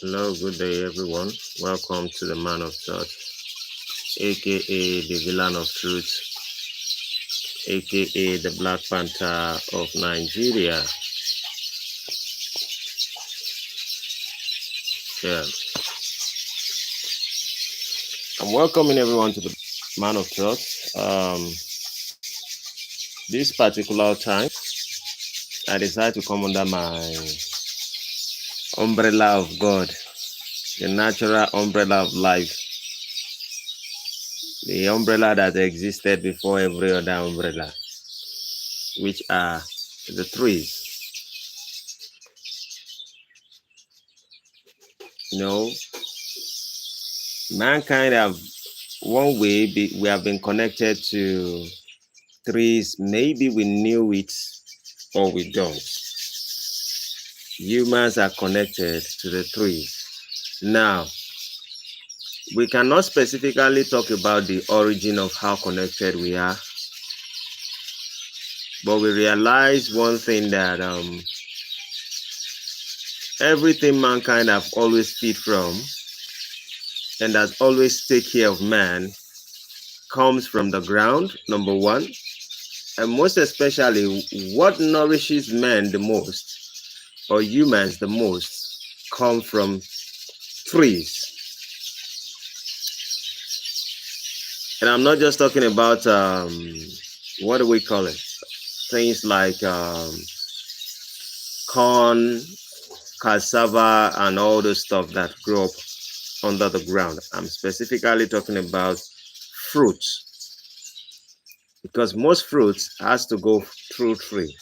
Hello, good day, everyone. Welcome to the Man of Church, aka the Villain of Truth, aka the Black Panther of Nigeria. Yeah, I'm welcoming everyone to the Man of Church. This particular time, I decided to come under my umbrella of God, the natural umbrella of life, the umbrella that existed before every other umbrella, which are the trees. You know, mankind have one way we have been connected to trees. Maybe we knew it or we don't. Humans are connected to the trees. Now, we cannot specifically talk about the origin of how connected we are, but we realize one thing that everything mankind have always feed from and that always take care of man comes from the ground, number one, and most especially what nourishes men the most or humans the most come from trees. And I'm not just talking about what do we call it? Things like corn, cassava, and all the stuff that grow up under the ground. I'm specifically talking about fruits because most fruits has to go through tree.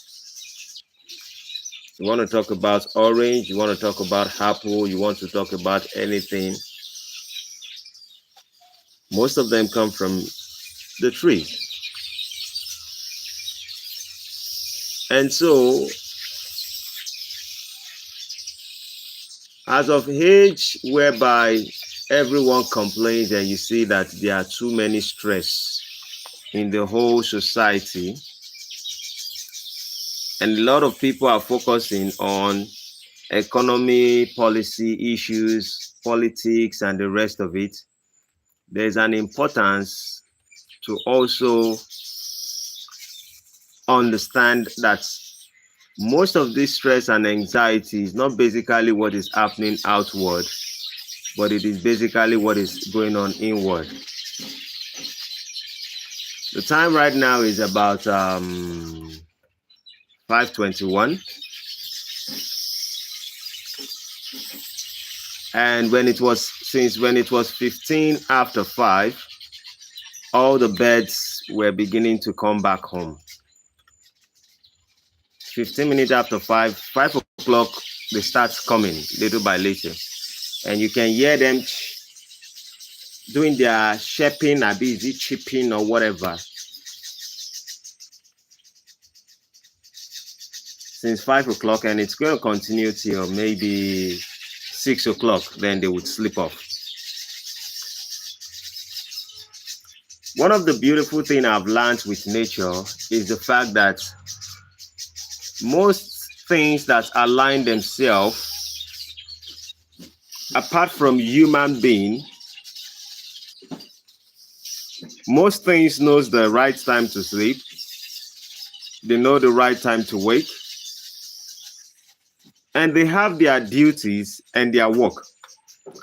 You want to talk about orange, you want to talk about apple, you want to talk about anything. Most of them come from the tree. And so, as of age whereby everyone complains and you see that there are too many stress in the whole society, and a lot of people are focusing on economy, policy issues, politics, and the rest of it, there's an importance to also understand that most of this stress and anxiety is not basically what is happening outward, but it is basically what is going on inward. The time right now is about 5:21, and when it was 15 after 5, all the birds were beginning to come back home. 15 minutes after 5 o'clock, they start coming little by little, and you can hear them doing their chirping, or is it chipping or whatever, since 5 o'clock, and it's going to continue till maybe 6 o'clock. Then they would sleep off. One of the beautiful things I've learned with nature is the fact that most things that align themselves, apart from human being, most things knows the right time to sleep. They know the right time to wake. And they have their duties and their work.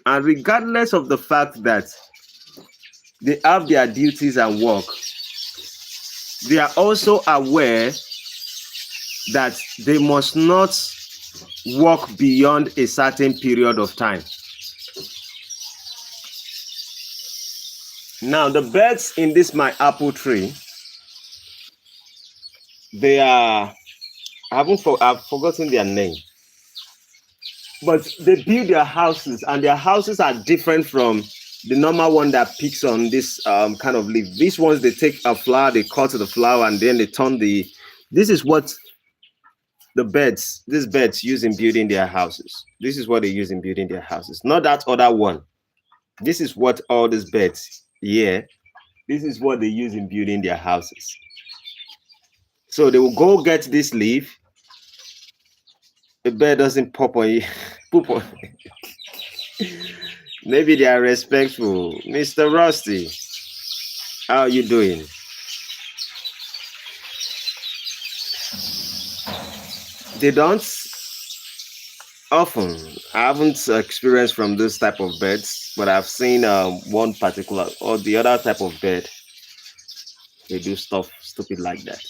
And regardless of the fact that they have their duties and work, they are also aware that they must not work beyond a certain period of time. Now, the birds in this my apple tree, they are, I've forgotten their name, but they build their houses, and their houses are different from the normal one that picks on this kind of leaf. These ones, they take a flower, they cut the flower, and then they turn this is what these birds use in building their houses. This is what they use in building their houses, not that other one. This is what all these birds, this is what they use in building their houses. So they will go get this leaf. The bird doesn't poop on it. Maybe they are respectful. Mr. Rusty, how are you doing? They don't often. I haven't experienced from this type of beds, but I've seen one particular or the other type of bed. They do stuff stupid like that.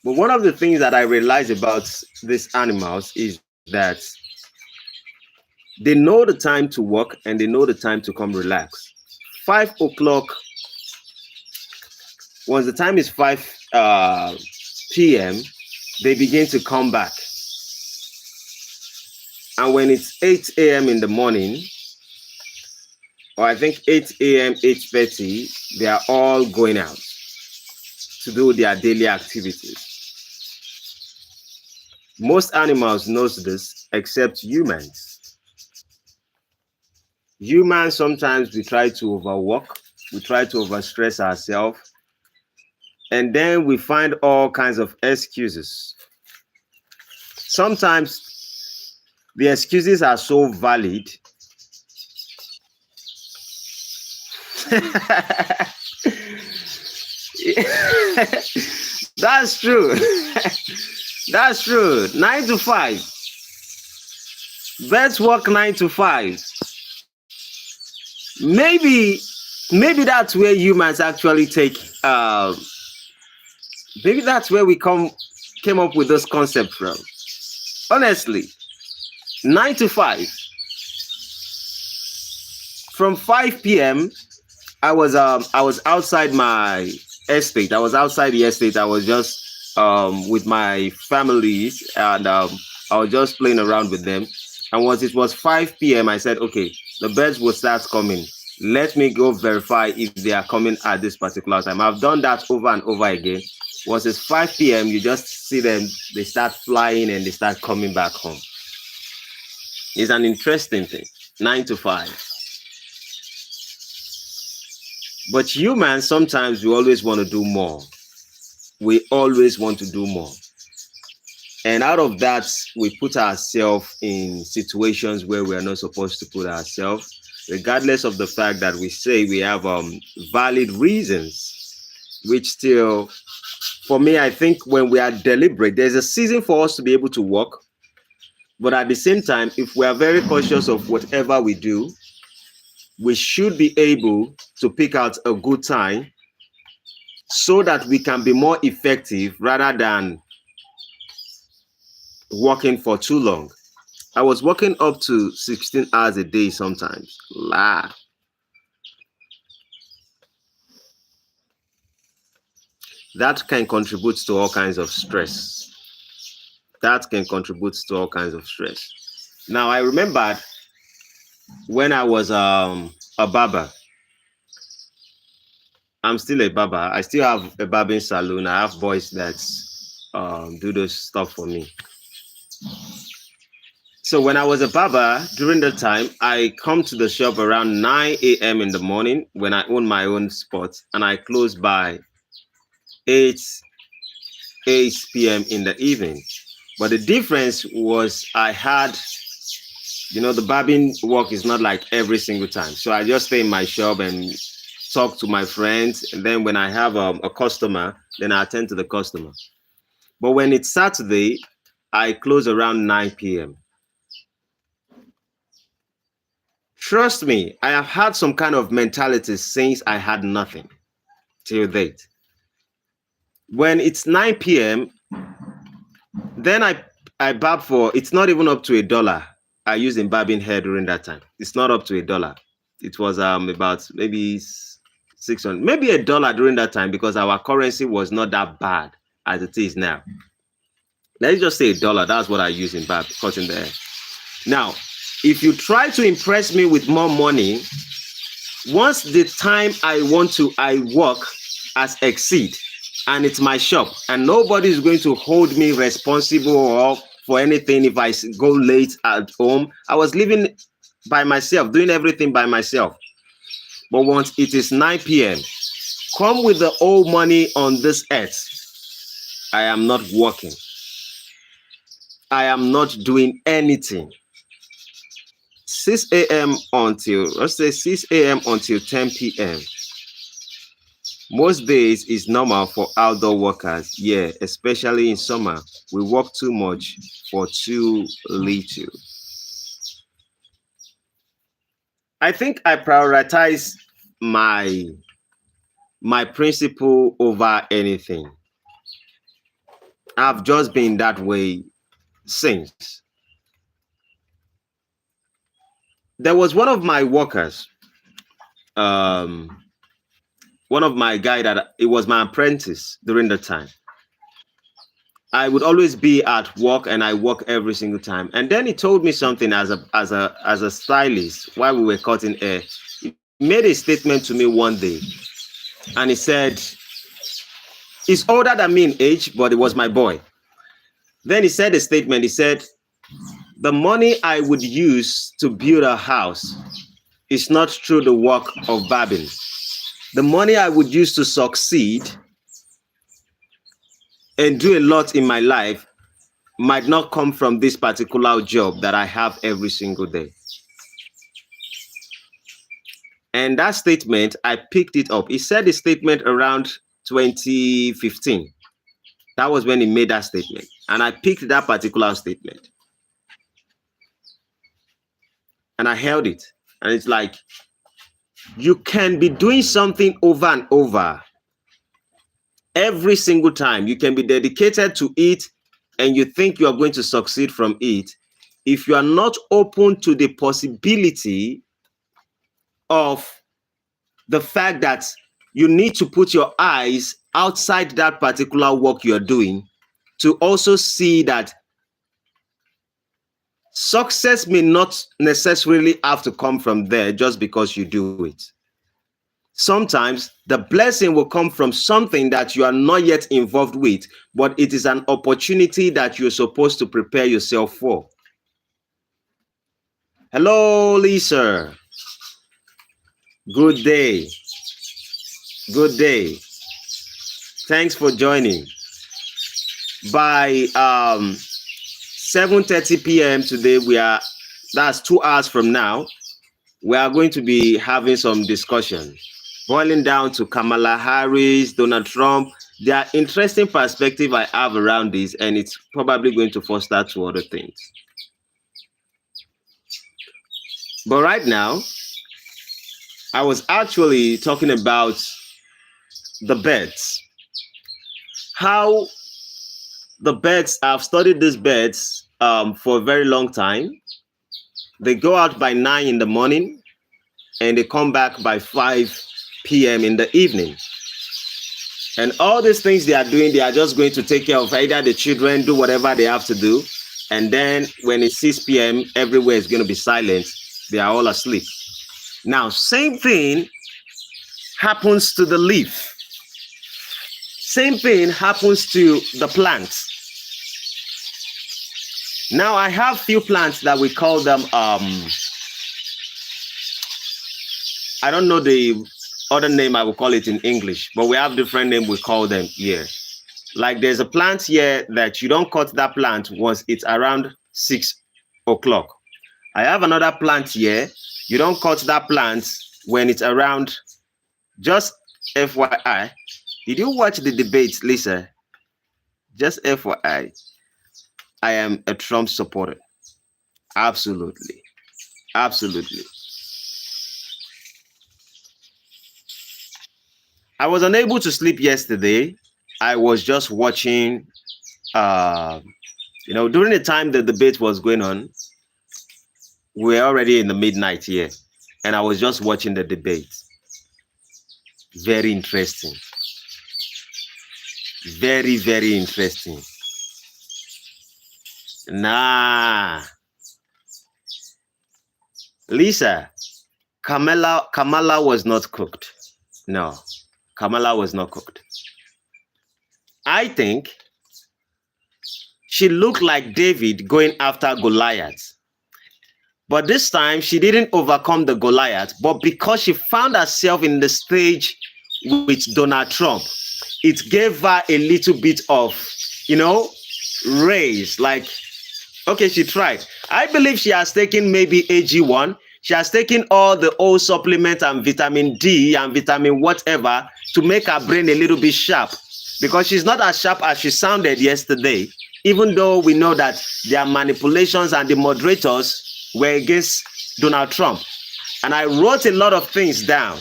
But one of the things that I realize about these animals is that they know the time to work and they know the time to come relax. 5 o'clock, once the time is 5 p.m., they begin to come back. And when it's 8 a.m. in the morning, or I think 8 a.m., 8:30, they are all going out to do their daily activities. Most animals knows this except humans. Humans, sometimes we try to overwork, we try to overstress ourselves, and then we find all kinds of excuses. Sometimes the excuses are so valid. That's true. That's true. 9 to 5. Birds work 9 to 5. Maybe that's where humans actually take. Maybe that's where we came up with this concept from. Honestly, 9 to 5. From 5 p.m., I was outside my estate. I was outside the estate. I was just with my families, and I was just playing around with them. And once it was 5 p.m., I said, okay, the birds will start coming. Let me go verify if they are coming at this particular time. I've done that over and over again. Once it's 5 p.m., you just see them, they start flying and they start coming back home. It's an interesting thing, 9 to 5. But humans, sometimes we always want to do more. We always want to do more. And out of that, we put ourselves in situations where we are not supposed to put ourselves, regardless of the fact that we say we have valid reasons, which still, for me, I think when we are deliberate, there's a season for us to be able to work. But at the same time, if we are very cautious of whatever we do, we should be able to pick out a good time so that we can be more effective rather than working for too long. I was working up to 16 hours a day sometimes. That can contribute to all kinds of stress. That can contribute to all kinds of stress. Now, I remembered when I was a barber. I'm still a barber. I still have a barbering salon. I have boys that do those stuff for me. So when I was a barber, during the time, I come to the shop around 9 a.m. in the morning when I own my own spot, and I close by 8 p.m. in the evening. But the difference was I had, the barbering work is not like every single time. So I just stay in my shop and talk to my friends. And then when I have a customer, then I attend to the customer. But when it's Saturday, I close around 9 p.m. Trust me, I have had some kind of mentality since I had nothing till date. When it's 9 p.m., then I barb for, it's not even up to $1. I used in barbing hair during that time. It's not up to $1. It was about maybe 600, maybe $1 during that time, because our currency was not that bad as it is now. Let's just say $1. That's what I use in barb, cutting the hair. Now, if you try to impress me with more money, once the time I work has exceed, and it's my shop, and nobody is going to hold me responsible or for anything if I go late at home. I was living by myself, doing everything by myself. But once it is 9 p.m., come with the old money on this earth, I am not working. I am not doing anything. 6 a.m. until, let's say 6 a.m. until 10 p.m. Most days is normal for outdoor workers. Yeah, especially in summer. We work too much for too little. I think I prioritize my principle over anything. I've just been that way since. There was one of my workers, one of my guy that it was my apprentice during the time. I would always be at work and I work every single time. And then he told me something as a stylist while we were cutting hair. He made a statement to me one day and he said, he's older than me in age, but it was my boy. Then he said a statement. He said, the money I would use to build a house is not through the work of barbing. The money I would use to succeed and do a lot in my life might not come from this particular job that I have every single day. And that statement, I picked it up. He said the statement around 2015. That was when he made that statement. And I picked that particular statement. And I held it. And it's like, you can be doing something over and over. Every single time. You can be dedicated to it and you think you are going to succeed from it. If you are not open to the possibility of the fact that you need to put your eyes outside that particular work you're doing to also see that success may not necessarily have to come from there just because you do it. Sometimes the blessing will come from something that you are not yet involved with, but it is an opportunity that you're supposed to prepare yourself for. Hello, Lisa. Good day. Good day. Thanks for joining. By 7:30 p.m. today, that's 2 hours from now, we are going to be having some discussion. Boiling down to Kamala Harris, Donald Trump. There are interesting perspectives I have around this, and it's probably going to foster to other things. But right now, I was actually talking about the birds. How the birds, I've studied these birds for a very long time. They go out by 9 in the morning and they come back by 5 p.m. in the evening. And all these things they are doing, they are just going to take care of either the children, do whatever they have to do. And then when it's 6 p.m., everywhere is going to be silent. They are all asleep. Now, same thing happens to the leaf. Same thing happens to the plants. Now, I have few plants that we call them, I don't know the other name I will call it in English, but we have different name we call them here. Like there's a plant here that you don't cut that plant once it's around 6 o'clock. I have another plant here. You don't cut that plant when it's around, just FYI. Did you watch the debate, Lisa? Just FYI. I am a Trump supporter. Absolutely. Absolutely. I was unable to sleep yesterday. I was just watching, during the time the debate was going on, we're already in the midnight here, and I was just watching the debate. Very interesting. Very, very interesting. Nah. Lisa, Kamala was not cooked. No. Kamala was not cooked. I think she looked like David going after Goliath. But this time she didn't overcome the Goliath, but because she found herself in the stage with Donald Trump, it gave her a little bit of, raise, like Okay, she tried. I believe she has taken maybe AG1. She has taken all the old supplements and vitamin D and vitamin whatever to make her brain a little bit sharp, because she's not as sharp as she sounded yesterday, even though we know that their manipulations and the moderators were against Donald Trump. And I wrote a lot of things down.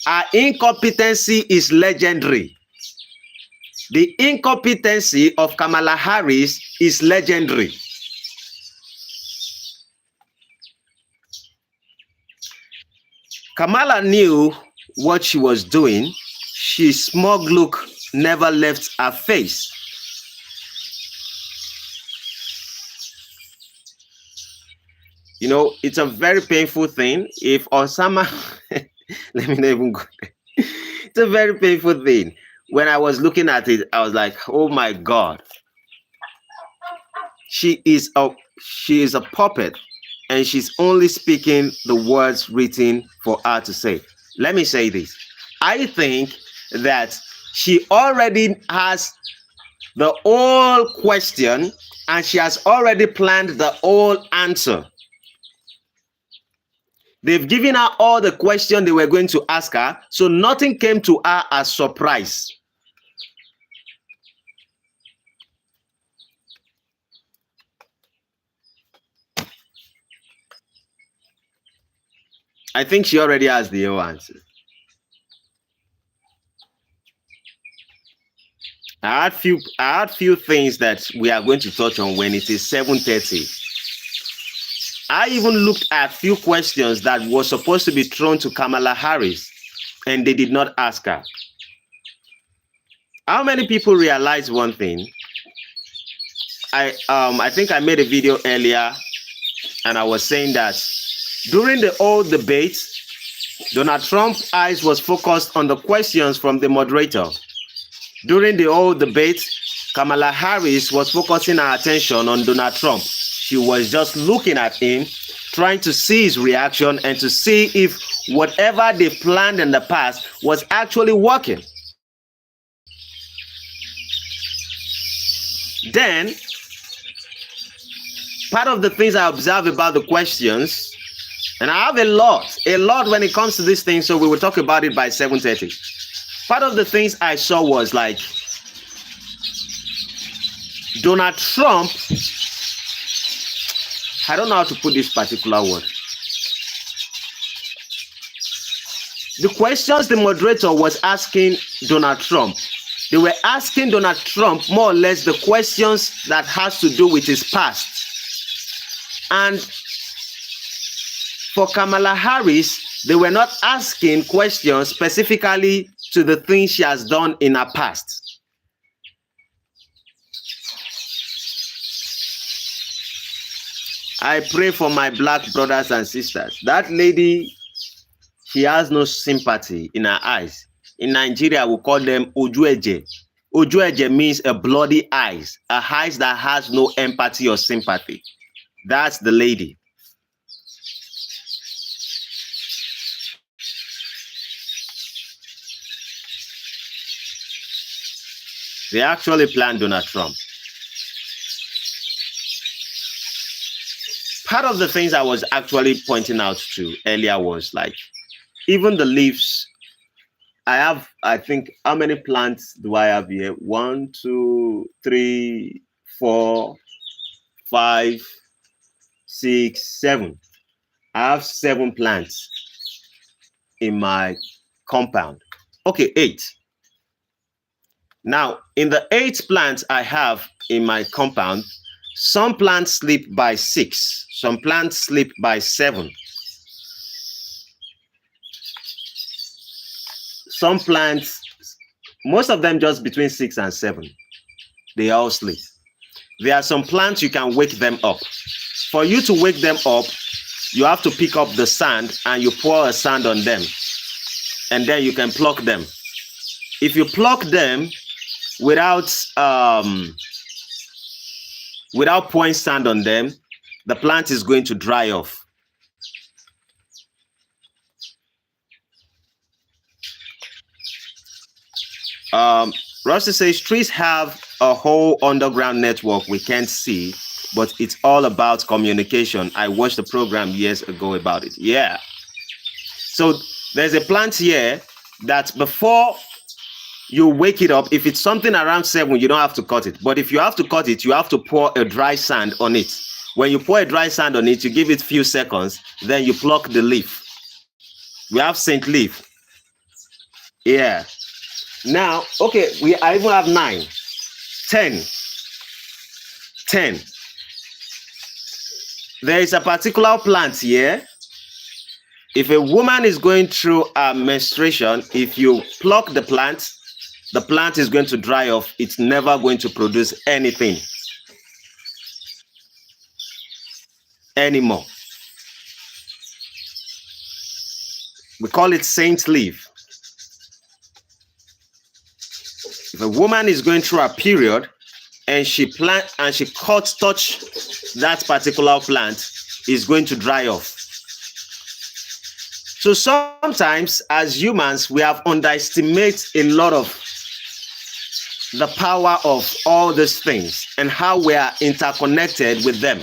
Her incompetency is legendary. The incompetency of Kamala Harris is legendary. Kamala knew what she was doing. She's smug look never left her face. You know, it's a very painful thing. If Osama, let me not even go there. It's a very painful thing. When I was looking at it, I was like, oh my God. She is a puppet, and she's only speaking the words written for her to say. Let me say this. I think that she already has the whole question, and she has already planned the whole answer. They've given her all the questions they were going to ask her, so nothing came to her as surprise. I think she already has the whole answer. I had few things that we are going to touch on when it is 7:30. I even looked at few questions that were supposed to be thrown to Kamala Harris, and they did not ask her. How many people realize one thing? I think I made a video earlier, and I was saying that during the old debate, Donald Trump's eyes was focused on the questions from the moderator. During the old debate, Kamala Harris was focusing her attention on Donald Trump. She was just looking at him, trying to see his reaction and to see if whatever they planned in the past was actually working. Then, part of the things I observe about the questions, and I have a lot when it comes to these things, so we will talk about it by 7:30. Part of the things I saw was like Donald Trump, I don't know how to put this particular word. The questions the moderator was asking Donald Trump, they were asking Donald Trump more or less the questions that has to do with his past. And for Kamala Harris, they were not asking questions specifically to the things she has done in her past. I pray for my black brothers and sisters. That lady, she has no sympathy in her eyes. In Nigeria, we call them Ojueje. Ojueje means a bloody eyes, a eyes that has no empathy or sympathy. That's the lady. They actually planned Donald Trump. Part of the things I was actually pointing out to earlier was like, even the leaves. I think, how many plants do I have here? 1, 2, 3, 4, 5, 6, 7. I have 7 plants in my compound. Okay, 8. Now, in the 8 plants I have in my compound, some plants sleep by 6, some plants sleep by 7. Some plants, most of them just between 6 and 7. They all sleep. There are some plants you can wake them up. For you to wake them up, you have to pick up the sand and you pour a sand on them. And then you can pluck them. If you pluck them without pouring sand on them, the plant is going to dry off. Rusty says trees have a whole underground network we can't see, but it's all about communication. I watched a program years ago about it. Yeah. So there's a plant here that before you wake it up, if it's something around 7, you don't have to cut it. But if you have to cut it, you have to pour a dry sand on it. When you pour a dry sand on it, you give it a few seconds, then you pluck the leaf. We have Saint Leaf. Yeah. Now, okay, I even have 9, 10. 10. There is a particular plant here. If a woman is going through a menstruation, if you pluck the plant is going to dry off. It's never going to produce anything anymore. We call it Saint Leaf. If a woman is going through a period and she touch that particular plant, it's going to dry off. So sometimes as humans, we have underestimated a lot of the power of all these things and how we are interconnected with them.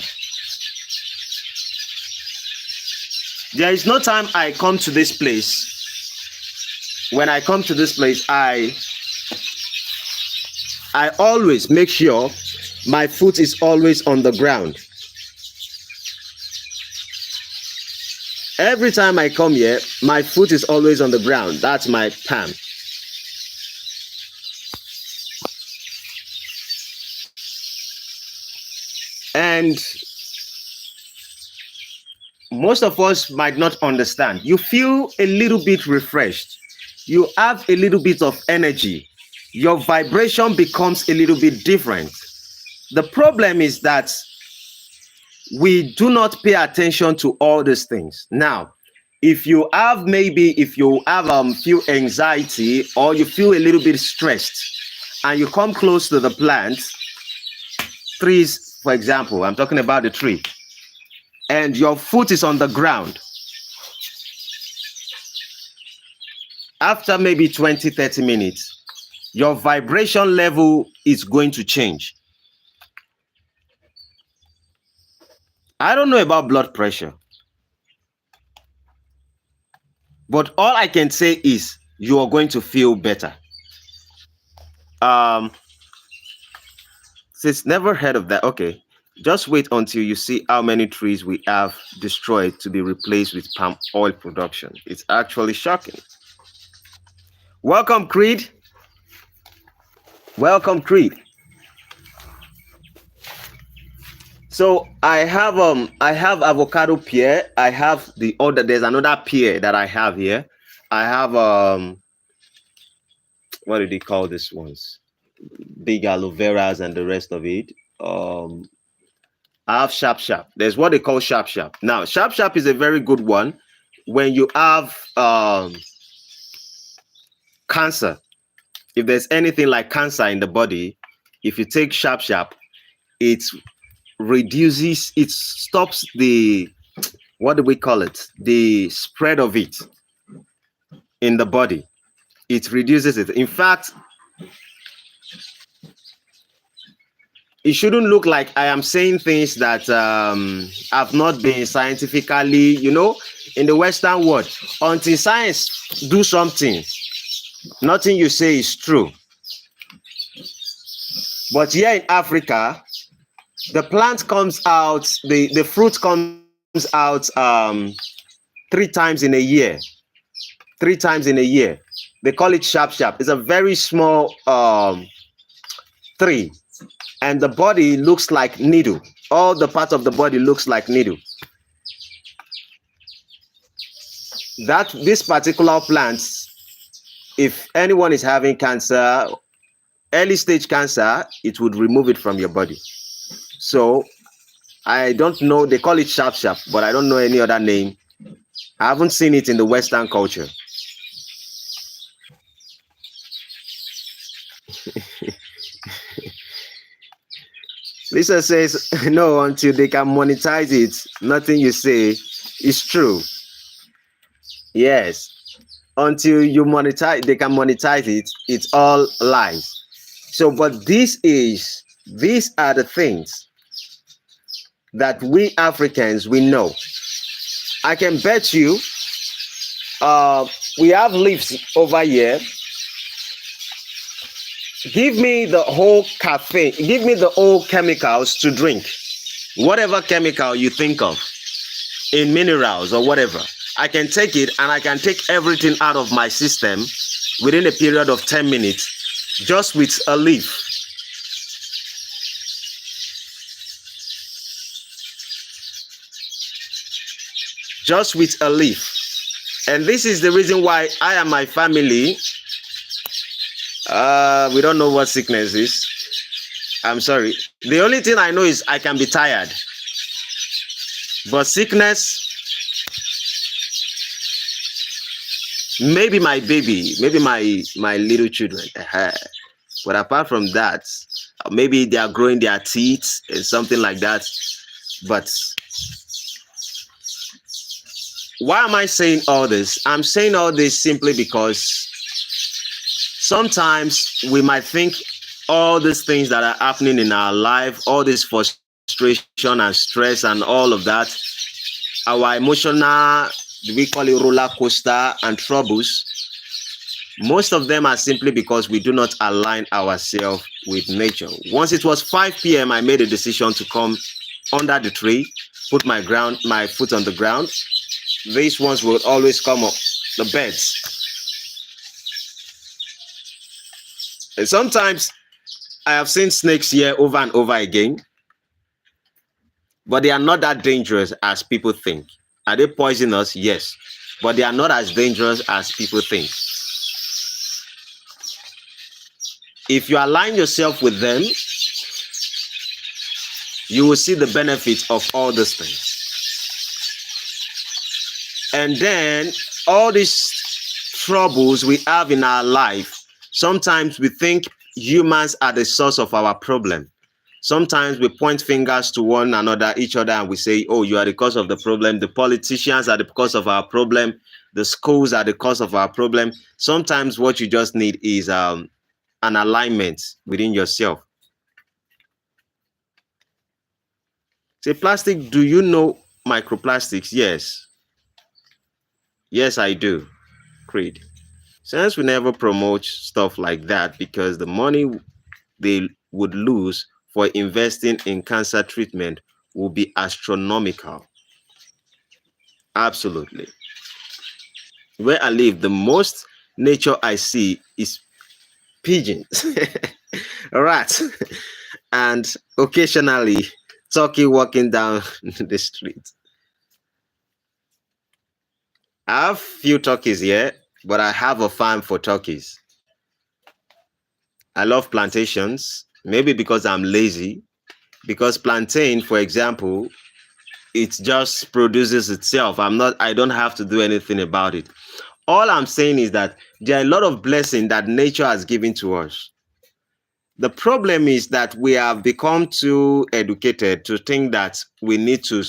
There is no time I come to this place. When I come to this place, I always make sure my foot is always on the ground. Every time I come here, my foot is always on the ground. That's my palm. And most of us might not understand. You feel a little bit refreshed. You have a little bit of energy. Your vibration becomes a little bit different. The problem is that we do not pay attention to all these things. Now, if you have feel anxiety or you feel a little bit stressed and you come close to the plant, trees, for example, I'm talking about the tree, and your foot is on the ground, after maybe 20-30 minutes, your vibration level is going to change. I don't know about blood pressure, but all I can say is you are going to feel better. Since never heard of that, okay. Just wait until you see how many trees we have destroyed to be replaced with palm oil production. It's actually shocking. Welcome, Creed. Welcome, Creed. So I have avocado pear. I have there's another pear that I have here. I have what do they call this ones? Big aloe veras and the rest of it. I have sharp. There's what they call sharp. Now, sharp is a very good one when you have cancer. If there's anything like cancer in the body, if you take sharp, it reduces, it stops the, what do we call it? The spread of it in the body. It reduces it. In fact, it shouldn't look like I am saying things that have not been scientifically, in the Western world. Until science do something, nothing you say is true. But here in Africa, the plant comes out, the fruit comes out 3 times in a year. 3 times in a year. They call it sharp. It's a very small tree. And the body looks like needle. All the parts of the body looks like needle. This particular plant, if anyone is having cancer, early stage cancer, it would remove it from your body. So I don't know, they call it sharp, but I don't know any other name. I haven't seen it in the Western culture. Lisa says, no, until they can monetize it, nothing you say is true. Yes. Until they can monetize it, it's all lies. So, but these are the things that we Africans, we know. I can bet you, we have leaves over here. Give me the whole caffeine, give me the whole chemicals to drink. Whatever chemical you think of in minerals or whatever, I can take it and I can take everything out of my system within a period of 10 minutes just with a leaf. Just with a leaf. And this is the reason why I and my family, we don't know what sickness is. I'm sorry. The only thing I know is I can be tired. But sickness, maybe my baby, maybe my little children. But apart from that, maybe they are growing their teeth and something like that. But why am I saying all this? I'm saying all this simply because sometimes we might think all these things that are happening in our life, all this frustration and stress and all of that, our emotional, we call it roller coaster and troubles, most of them are simply because we do not align ourselves with nature. Once it was 5 p.m., I made a decision to come under the tree, put my foot on the ground. These ones will always come up, the birds. And sometimes I have seen snakes here over and over again, but they are not that dangerous as people think. Are they poisonous? Yes, but they are not as dangerous as people think. If you align yourself with them, you will see the benefits of all these things. And then all these troubles we have in our life, sometimes we think humans are the source of our problem. Sometimes we point fingers to one another, each other, and we say, oh, you are the cause of the problem. The politicians are the cause of our problem. The schools are the cause of our problem. Sometimes what you just need is an alignment within yourself. Say, plastic, do you know microplastics? Yes. Yes, I do. Creed. Since we never promote stuff like that because the money they would lose for investing in cancer treatment will be astronomical. Absolutely. Where I live, the most nature I see is pigeons, rats, and occasionally turkey walking down the street. I have few turkeys here, but I have a farm for turkeys. I love plantations, maybe because I'm lazy, because plantain, for example, it just produces itself. I don't have to do anything about it. All I'm saying is that there are a lot of blessings that nature has given to us. The problem is that we have become too educated to think that we need to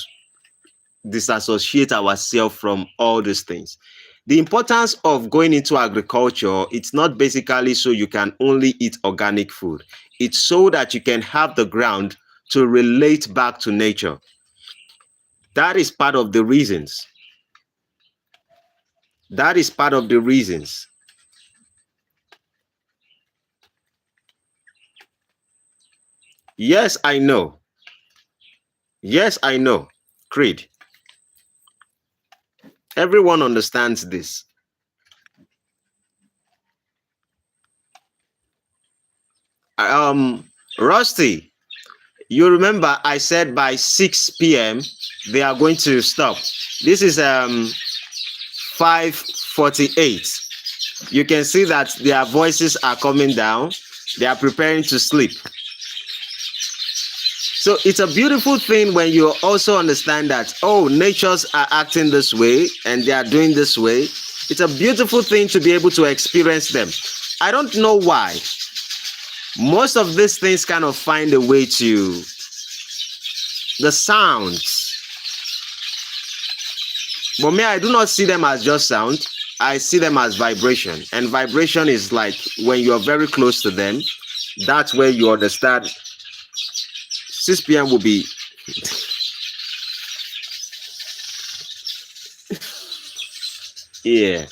disassociate ourselves from all these things. The importance of going into agriculture, it's not basically so you can only eat organic food. It's so that you can have the ground to relate back to nature. That is part of the reasons. That is part of the reasons. Yes, I know. Yes, I know. Creed. Everyone understands this. Rusty, you remember I said by 6 p.m. they are going to stop. This is 5:48. You can see that their voices are coming down. They are preparing to sleep. So it's a beautiful thing when you also understand that, oh, natures are acting this way and they are doing this way. It's a beautiful thing to be able to experience them. I don't know why. Most of these things kind of find a way to the sounds. But me, I do not see them as just sound. I see them as vibration. And vibration is like when you're very close to them, That's where you understand 6 p.m. will be. Yeah.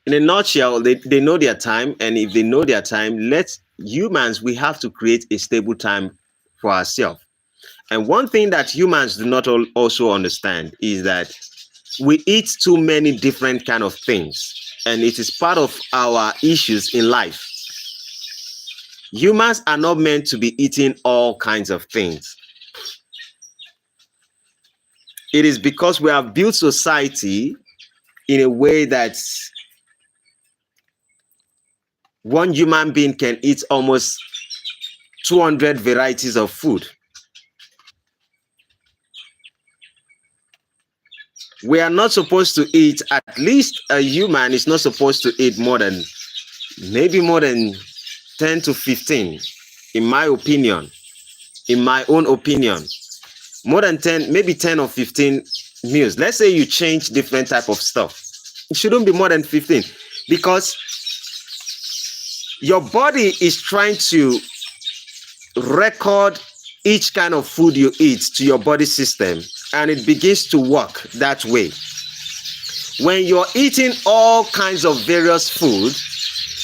In a nutshell, they know their time, and if they know their time, let's humans, we have to create a stable time for ourselves. And one thing that humans do not also understand is that we eat too many different kind of things, and it is part of our issues in life. Humans are not meant to be eating all kinds of things. It is because we have built society in a way that one human being can eat almost 200 varieties of food. We are not supposed to eat, at least a human is not supposed to eat more than, maybe more than 10 to 15, in my opinion, in my own opinion. More than 10, maybe 10 or 15 meals. Let's say you change different type of stuff. It shouldn't be more than 15, because your body is trying to record each kind of food you eat to your body system, and it begins to work that way. When you're eating all kinds of various food,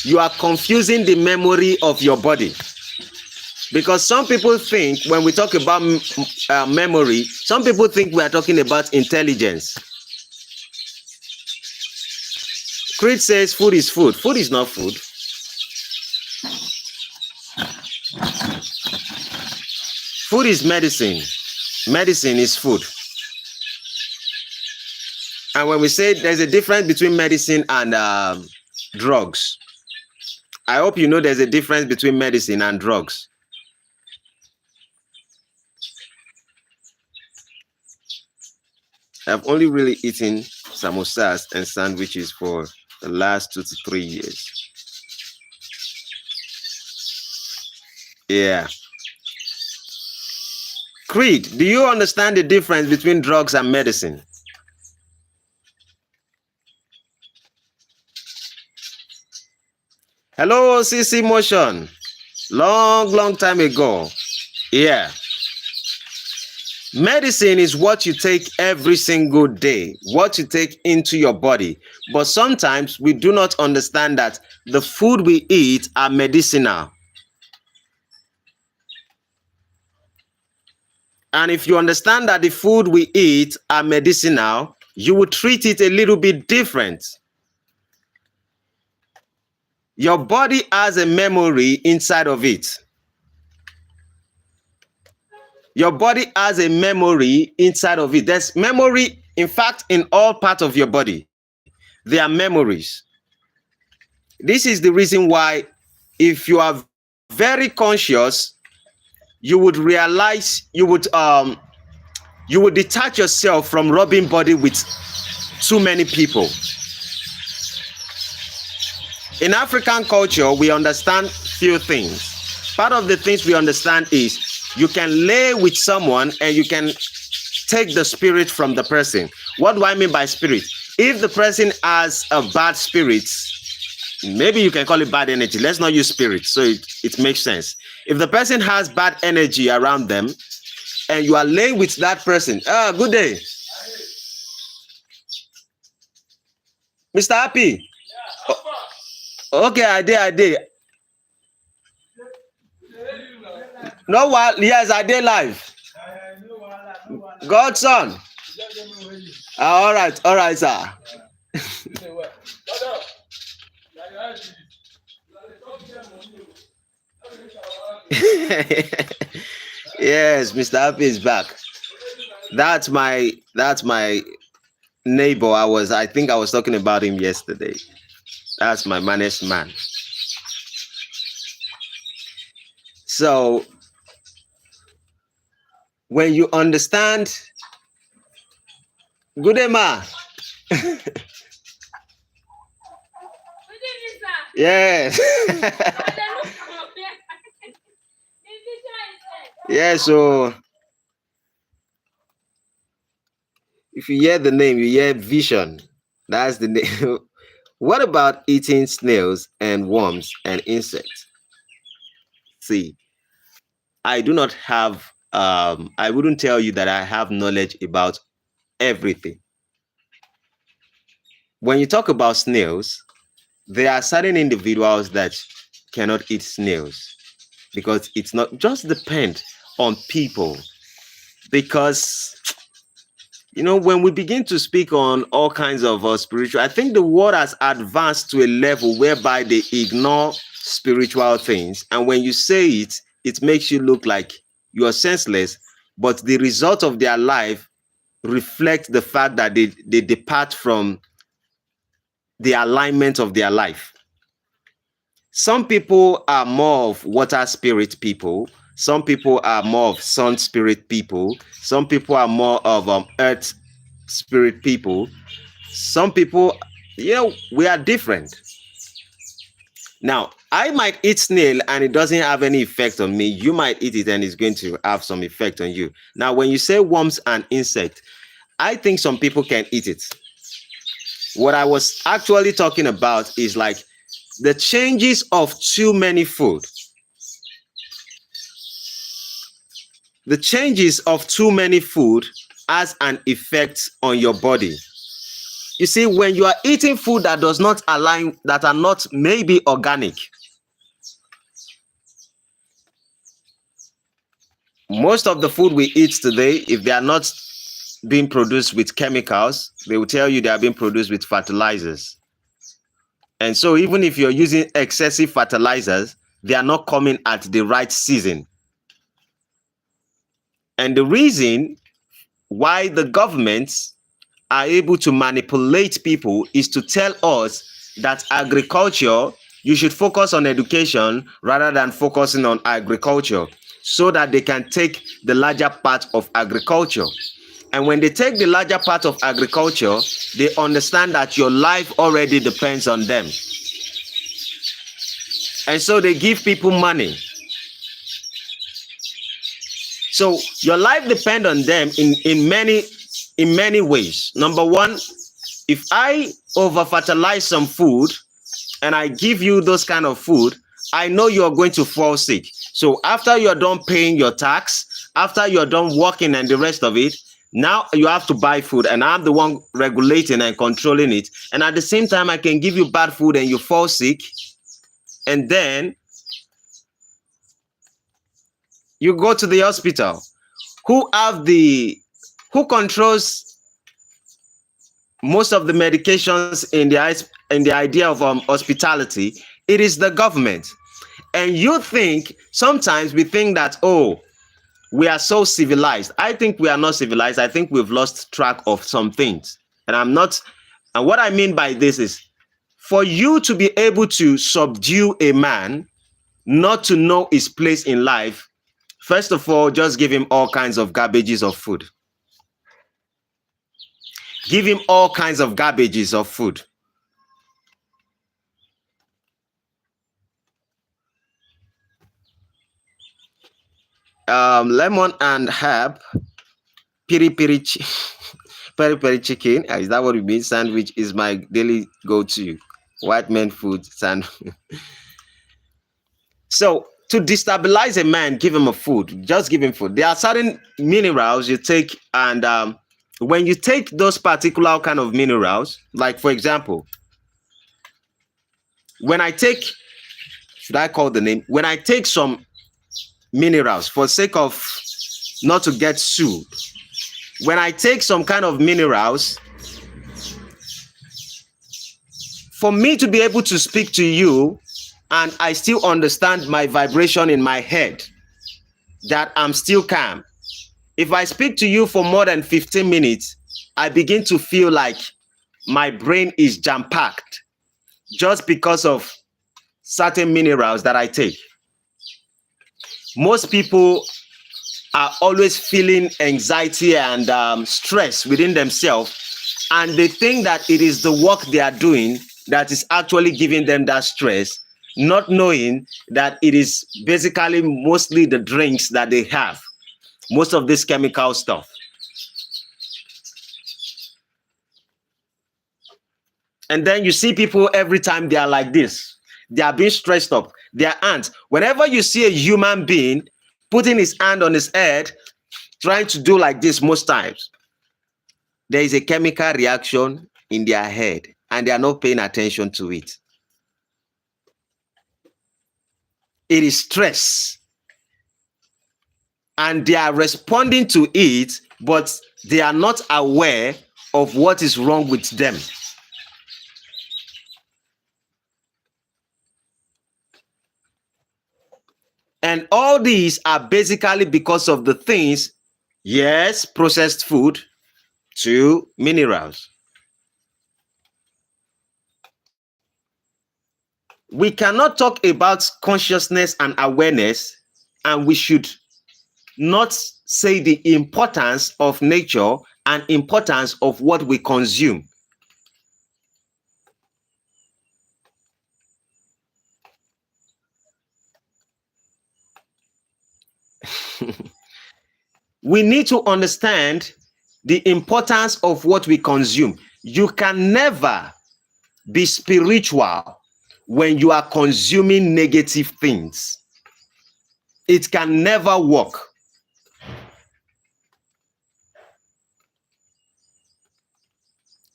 you are confusing the memory of your body. Because some people think when we talk about memory, some people think we are talking about intelligence. Creed says food is food. Food is not food. Food is medicine. Medicine is food. And when we say there's a difference between medicine and drugs, I hope you know there's a difference between medicine and drugs. I've only really eaten samosas and sandwiches for the last 2 to 3 years. Yeah. Creed, do you understand the difference between drugs and medicine? Hello, CC Motion. Long time ago. Yeah. Medicine is what you take every single day, what you take into your body. But sometimes we do not understand that the food we eat are medicinal. And if you understand that the food we eat are medicinal, you will treat it a little bit different. Your body has a memory inside of it. Your body has a memory inside of it. There's memory, in fact, in all parts of your body. There are memories. This is the reason why, if you are very conscious, you would realize, you would detach yourself from rubbing body with too many people. In African culture, we understand few things. Part of the things we understand is you can lay with someone and you can take the spirit from the person. What do I mean by spirit? If the person has a bad spirit, maybe you can call it bad energy. Let's not use spirit, so it makes sense. If the person has bad energy around them and you are laying with that person, good day. Mr. Happy. Okay, I did. No, what? Yes, I did live. Godson. All right, sir. Yes, Mr. Happy is back. That's my neighbor. I think I was talking about him yesterday. That's my managed man. So when you understand, good day, ma. Yes. Yeah, so if you hear the name, you hear vision. That's the name. What about eating snails and worms and insects? See, I do not have, I wouldn't tell you that I have knowledge about everything. When you talk about snails, there are certain individuals that cannot eat snails because it's not just depend on people. Because when we begin to speak on all kinds of spiritual, I think the world has advanced to a level whereby they ignore spiritual things, and when you say it, it makes you look like you are senseless, but the result of their life reflect the fact that they depart from the alignment of their life. Some people are more of water spirit people. Some people are more of sun spirit people. Some people are more of earth spirit people. Some people, we are different. Now, I might eat snail and it doesn't have any effect on me. You might eat it and it's going to have some effect on you. Now, when you say worms and insect, I think some people can eat it. What I was actually talking about is like the changes of too many food. The changes of too many food has an effect on your body. You see, when you are eating food that does not align, that are not maybe organic, most of the food we eat today, if they are not being produced with chemicals, they will tell you they are being produced with fertilizers. And so even if you're using excessive fertilizers, they are not coming at the right season. And the reason why the governments are able to manipulate people is to tell us that agriculture, you should focus on education rather than focusing on agriculture, so that they can take the larger part of agriculture. And when they take the larger part of agriculture, they understand that your life already depends on them. And so they give people money. So your life depends on them in many ways. Number one, if I over fertilize some food and I give you those kind of food, I know you're going to fall sick. So after you're done paying your tax, after you're done working and the rest of it, now you have to buy food, and I'm the one regulating and controlling it. And at the same time, I can give you bad food and you fall sick. And then you go to the hospital. Who controls most of the medications in the idea of hospitality? It is the government. And you think, sometimes we think that, oh, we are so civilized. I think we are not civilized. I think we've lost track of some things. And what I mean by this is, for you to be able to subdue a man, not to know his place in life, first of all, just give him all kinds of garbages of food. Give him all kinds of garbages of food. Lemon and herb, piri piri chicken. Is that what it means? Sandwich is my daily go-to. White man food sandwich. So to destabilize a man, give him a food. Just give him food. There are certain minerals you take, and when you take those particular kind of minerals, like for example, when I take, should I call the name? When I take some minerals, for sake of not to get sued, when I take some kind of minerals, for me to be able to speak to you and I still understand my vibration in my head, that I'm still calm. If I speak to you for more than 15 minutes, I begin to feel like my brain is jam-packed just because of certain minerals that I take. Most people are always feeling anxiety and stress within themselves, and they think that it is the work they are doing that is actually giving them that stress, not knowing that it is basically mostly the drinks that they have, most of this chemical stuff. And then you see people every time they are like this, they are being stressed up. They are ants. Whenever you see a human being putting his hand on his head, trying to do like this most times, there is a chemical reaction in their head and they are not paying attention to it. It is stress. And they are responding to it, but they are not aware of what is wrong with them. And all these are basically because of the things, yes, processed food, 2, minerals. We cannot talk about consciousness and awareness, and we should not say the importance of nature and importance of what we consume. We need to understand the importance of what we consume. You can never be spiritual when you are consuming negative things. It can never work.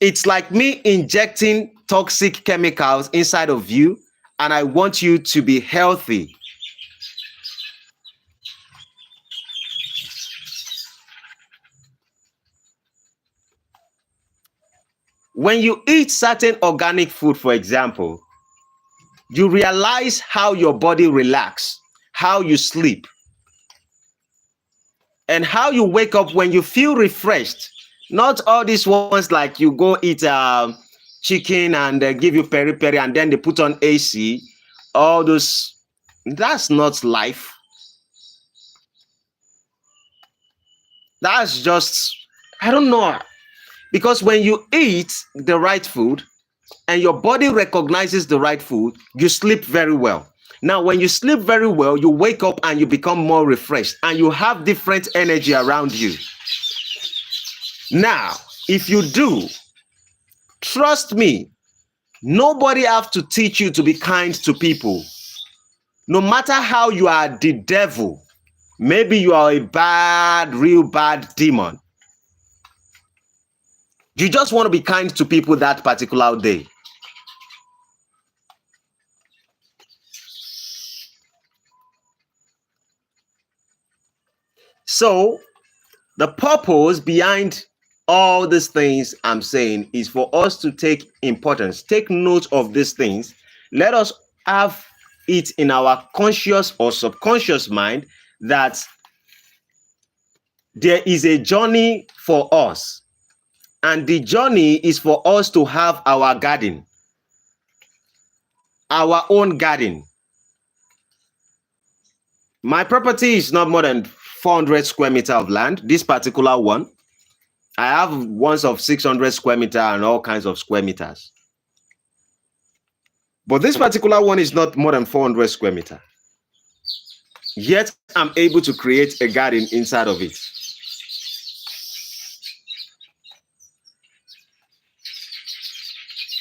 It's like me injecting toxic chemicals inside of you, and I want you to be healthy. When you eat certain organic food, for example, you realize how your body relaxes, how you sleep, and how you wake up when you feel refreshed. Not all these ones like you go eat chicken and they give you peri-peri and then they put on AC. All those, that's not life. That's just, I don't know. Because when you eat the right food and your body recognizes the right food, you sleep very well. Now, when you sleep very well, you wake up and you become more refreshed and you have different energy around you. Now, if you do, trust me, nobody has to teach you to be kind to people. No matter how you are the devil, maybe you are a bad, real bad demon. You just want to be kind to people that particular day. So, the purpose behind all these things I'm saying is for us to take importance, take note of these things. Let us have it in our conscious or subconscious mind that there is a journey for us. And the journey is for us to have our garden, our own garden. My property is not more than 400 square meters of land. This particular one, I have ones of 600 square meters and all kinds of square meters. But this particular one is not more than 400 square meters. Yet I'm able to create a garden inside of it.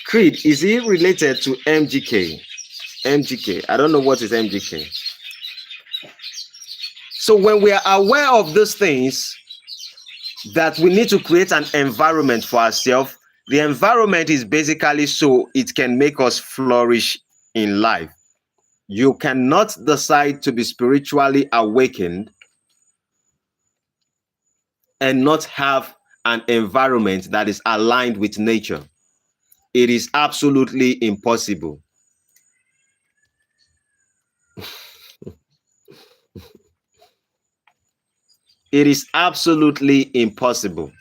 Creed, is he related to MGK? MGK, I don't know what is MGK. So when we are aware of those things, that we need to create an environment for ourselves, the environment is basically so it can make us flourish in life. You cannot decide to be spiritually awakened and not have an environment that is aligned with nature. It is absolutely impossible. It is absolutely impossible.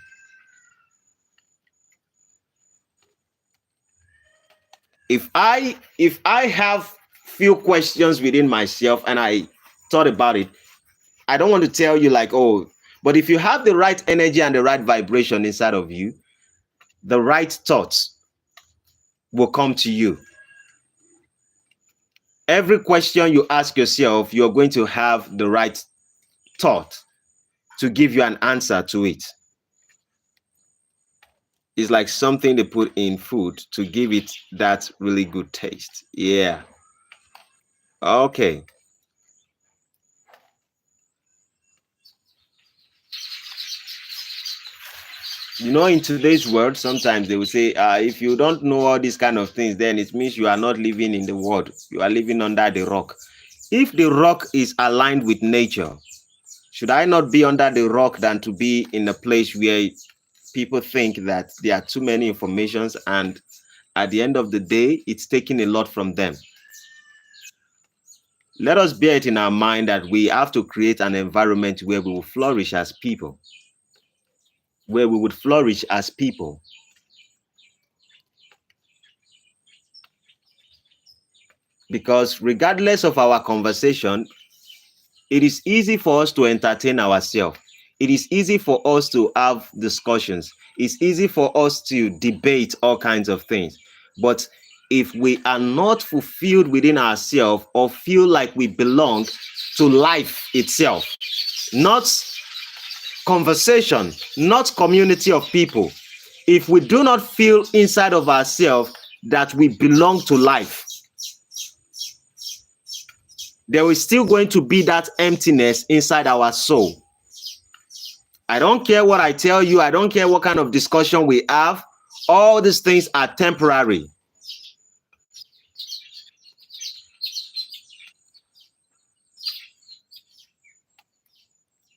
If I have few questions within myself and I thought about it, I don't want to tell you like, oh, but if you have the right energy and the right vibration inside of you, the right thoughts will come to you. Every question you ask yourself, you're going to have the right thought to give you an answer to it. It's like something they put in food to give it that really good taste. Yeah. Okay. You know, in today's world, sometimes they will say, if you don't know all these kind of things, then it means you are not living in the world. You are living under the rock. If the rock is aligned with nature, should I not be under the rock than to be in a place where people think that there are too many informations, and at the end of the day, it's taking a lot from them? Let us bear it in our mind that we have to create an environment where we will flourish as people, where we would flourish as people. Because regardless of our conversation, it is easy for us to entertain ourselves. It is easy for us to have discussions. It's easy for us to debate all kinds of things. But if we are not fulfilled within ourselves or feel like we belong to life itself, not conversation, not community of people, if we do not feel inside of ourselves that we belong to life, there is still going to be that emptiness inside our soul. I don't care what I tell you. I don't care what kind of discussion we have. All these things are temporary.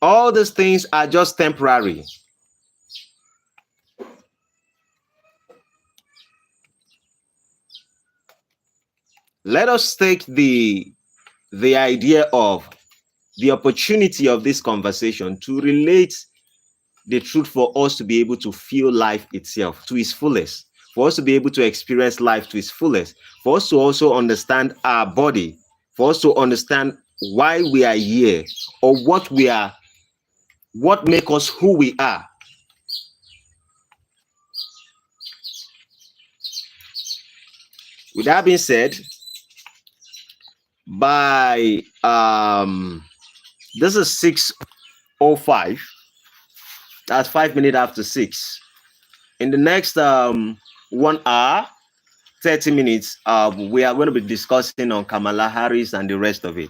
All these things are just temporary. Let us take the idea of the opportunity of this conversation to relate the truth for us to be able to feel life itself to its fullest, for us to be able to experience life to its fullest, for us to also understand our body, for us to understand why we are here or what we are, what makes us who we are. With that being said, by this is 6:05. That's 5 minutes after 6. In the next 1 hour, 30 minutes, we are going to be discussing on Kamala Harris and the rest of it.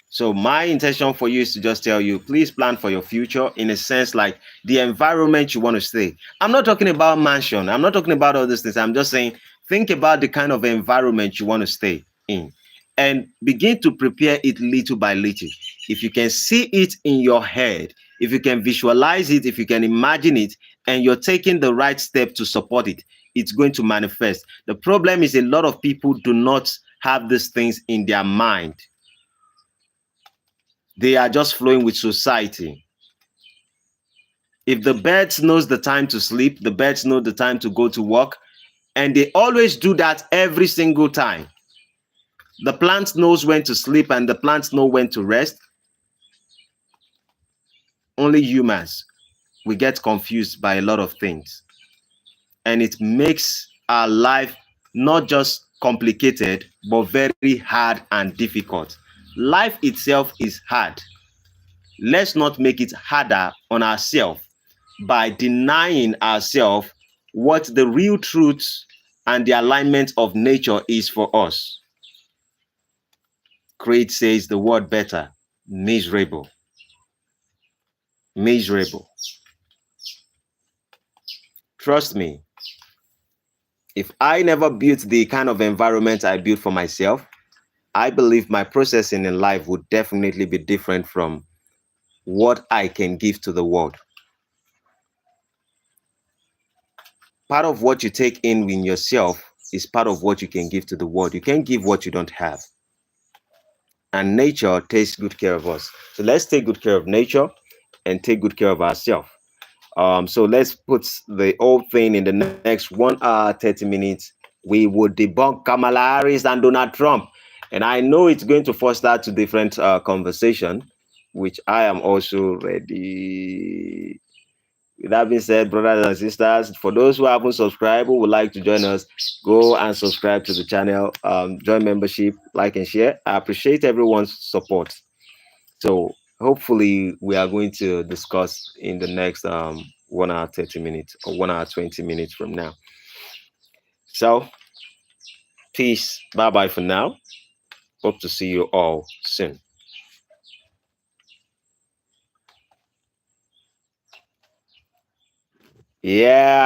So my intention for you is to just tell you, please plan for your future in a sense like the environment you want to stay. I'm not talking about mansion. I'm not talking about all these things. I'm just saying, think about the kind of environment you want to stay in and begin to prepare it little by little. If you can see it in your head, if you can visualize it, if you can imagine it, and you're taking the right step to support it, it's going to manifest. The problem is a lot of people do not have these things in their mind. They are just flowing with society. If the birds knows the time to sleep, the birds know the time to go to work, and they always do that every single time. The plant knows when to sleep and the plants know when to rest. Only humans, we get confused by a lot of things. And it makes our life not just complicated, but very hard and difficult. Life itself is hard. Let's not make it harder on ourselves by denying ourselves what the real truth and the alignment of nature is for us. Craig says the word better, miserable. Miserable. Trust me, if I never built the kind of environment I built for myself, I believe my processing in life would definitely be different from what I can give to the world. Part of what you take in yourself is part of what you can give to the world. You can't give what you don't have. And nature takes good care of us. So let's take good care of nature and take good care of ourselves. So let's put the whole thing in the next 1 hour, 30 minutes. We would debunk Kamala Harris and Donald Trump. And I know it's going to foster to different conversation, which I am also ready. With that being said, brothers and sisters, for those who haven't subscribed, who would like to join us, go and subscribe to the channel, join membership, like and share. I appreciate everyone's support. So hopefully we are going to discuss in the next 1 hour 30 minutes or 1 hour 20 minutes from now. So peace. Bye-bye for now. Hope to see you all soon. Yeah.